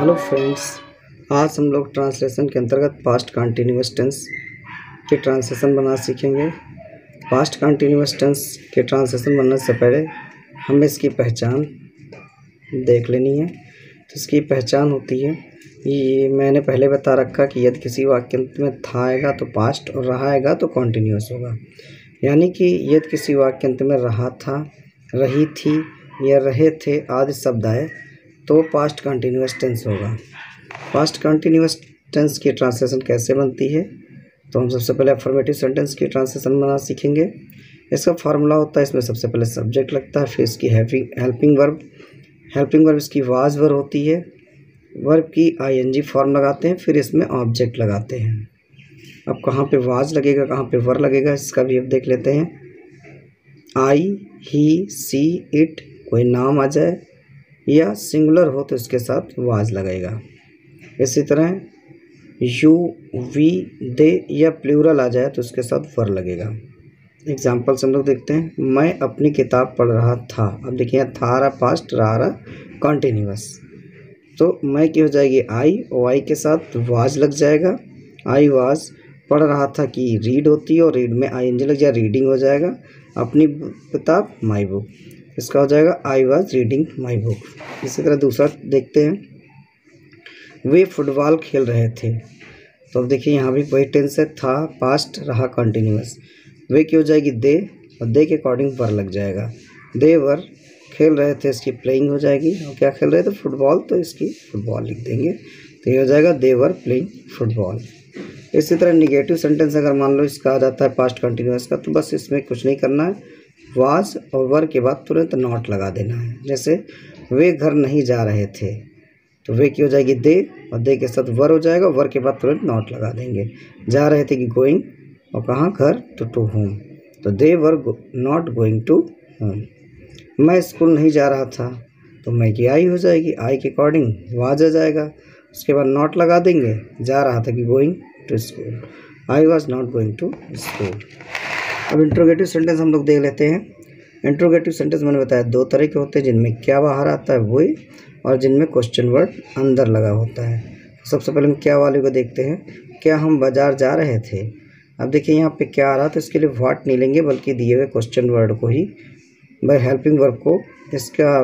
Hello friends, आज हम लोग ट्रांसलेशन के अंतर्गत पास्ट कंटिन्यूअस टेंस के ट्रांसलेशन बनना सीखेंगे। पास्ट कंटिन्यूअस टेंस के ट्रांसलेशन बनने से पहले हमें इसकी पहचान देख लेनी है। तो इसकी पहचान होती है, ये मैंने पहले बता रखा कि यदि किसी वाक्यांश में था आएगा तो पास्ट और रहा आएगा तो कंटिन्यूअस होगा। यानी कि यदि किसी वाक्यांश में रहा था, रही थी या रहे थे आदि शब्द आए तो पास्ट कंटिन्यूअस टेंस होगा। पास्ट कंटिन्यूअस टेंस की ट्रांसलेशन कैसे बनती है, तो हम सबसे पहले अफर्मेटिव सेंटेंस की ट्रांसलेशन बनाना सीखेंगे। इसका फार्मूला होता है, इसमें सबसे पहले सब्जेक्ट लगता है, फिर इसकी हेल्पिंग वर्ब इसकी वाज वर्ब होती है, वर्ब की आईएनजी फॉर्म लगाते हैं, फिर इसमें ऑब्जेक्ट लगाते हैं। अब कहाँ पे वाज लगेगा, कहाँ पे वर्ब लगेगा, इसका भी अब देख लेते हैं। आई, ही, सी, इट कोई नाम आ जाए या सिंगुलर हो तो इसके साथ वाज लगेगा। इसी तरह यू, वी, दे या प्लूरल आ जाए तो इसके साथ वर लगेगा। एग्जाम्पल से हम लोग देखते हैं। मैं अपनी किताब पढ़ रहा था। अब देखिए था रहा पास्ट, रहा कंटिन्यूअस, तो मैं की हो जाएगी आई और आई के साथ वाज लग जाएगा। आई वाज पढ़ रहा था कि रीड होती है और रीड में आईएनजी लग जाए, रीडिंग हो जाएगा। अपनी किताब माई बुक, इसका हो जाएगा I was reading my book. इसी तरह दूसरा देखते हैं। वे फुटबॉल खेल रहे थे, तो अब देखिए यहाँ भी वही टेंस है, था पास्ट रहा कंटिन्यूअस। वे की हो जाएगी दे और दे के अकॉर्डिंग वर लग जाएगा। दे वर खेल रहे थे, इसकी प्लेइंग हो जाएगी। और क्या खेल रहे थे, फुटबॉल, तो इसकी फुटबॉल लिख देंगे, तो ये हो जाएगा दे वर प्लेइंग फुटबॉल। इसी तरह निगेटिव सेंटेंस अगर मान लो इसका आ जाता है पास्ट कंटिन्यूअस का, तो बस इसमें कुछ नहीं करना है, वाज और वर के बाद तुरंत नॉट लगा देना है। जैसे वे घर नहीं जा रहे थे, तो वे की हो जाएगी दे और दे के साथ वर हो जाएगा, वर के बाद तुरंत नॉट लगा देंगे। जा रहे थे कि गोइंग, और कहाँ घर, तो होम, तो they were not going to home. मैं स्कूल नहीं जा रहा था, तो मैं की आई हो जाएगी, आई के अकॉर्डिंग वाज आ जाएगा, उसके बाद नॉट लगा देंगे। जा रहा था कि going to school, I was not going to school. अब इंट्रोगेटिव सेंटेंस हम लोग देख लेते हैं। इंट्रोगेटिव सेंटेंस मैंने बताया दो तरह के होते हैं, जिनमें क्या बाहर आता है वही, और जिनमें क्वेश्चन वर्ड अंदर लगा होता है। तो सबसे पहले हम क्या वाले को देखते हैं। क्या हम बाजार जा रहे थे। अब देखिए यहाँ पे क्या आ रहा, तो इसके लिए व्हाट नहीं लेंगे, बल्कि दिए हुए क्वेश्चन वर्ड को ही बाय हेल्पिंग वर्ब को इसका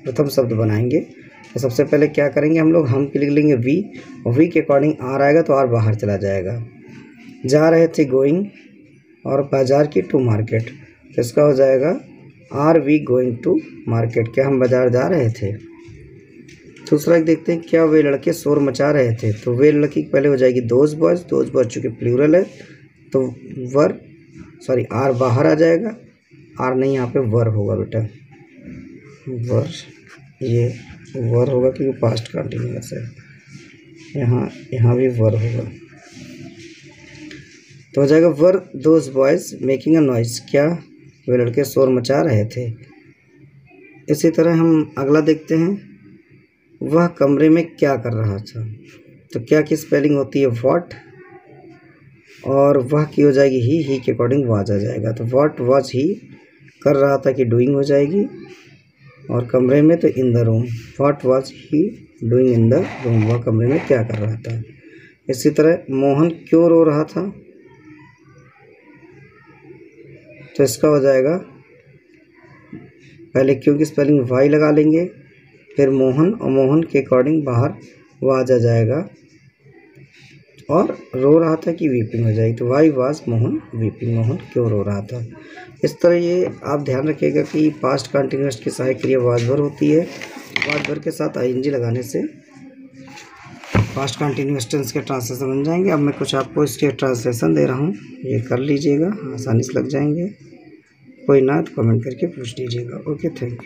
प्रथम शब्द बनाएंगे। तो सबसे पहले क्या करेंगे हम लोग, हम लिख लेंगे वी, और वी के अकॉर्डिंग आर आएगा तो आर बाहर चला जाएगा। जा रहे थे गोइंग, और बाजार की टू मार्केट, तो इसका हो जाएगा are we going to market, क्या हम बाजार जा रहे थे। दूसरा देखते हैं, क्या वे लड़के शोर मचा रहे थे। तो वे लड़की पहले हो जाएगी दोज बॉयज़ चूँकि प्लूरल है तो वर आर बाहर आ जाएगा, आर नहीं यहाँ पे वर होगा बेटा, वर, ये वर होगा क्योंकि पास्ट कंटिन्यूअस है, यहाँ भी वर होगा, तो हो जाएगा वर those boys making a noise, क्या वे लड़के शोर मचा रहे थे। इसी तरह हम अगला देखते हैं, वह कमरे में क्या कर रहा था। तो क्या की स्पेलिंग होती है व्हाट, और वह की हो जाएगी ही के अकॉर्डिंग वाज आ जाएगा। तो व्हाट वाज ही कर रहा था कि डूइंग हो जाएगी, और कमरे में तो in the room, what was he doing in the room, वह कमरे में क्या कर रहा था। इसी तरह मोहन क्यों रो रहा था, तो इसका हो जाएगा पहले क्यों की स्पेलिंग वाई लगा लेंगे, फिर मोहन, और मोहन के अकॉर्डिंग बाहर वाज आ जाएगा, और रो रहा था कि वीपिंग हो जाएगी, तो why was Mohan weeping, Mohan क्यों रो रहा था। इस तरह ये आप ध्यान रखिएगा कि पास्ट कंटिन्यूअस की सहायक क्रिया वाज वर होती है। वाज वर के साथ आईएनजी लगाने से पास्ट कंटिन्यूअस टेंस के ट्रांसलेशन बन जाएंगे। अब मैं कुछ आपको इसके ट्रांसलेशन दे रहा हूँ, ये कर लीजिएगा, आसानी से लग जाएंगे। कोई ना तो कमेंट करके पूछ लीजिएगा। Okay, thank you.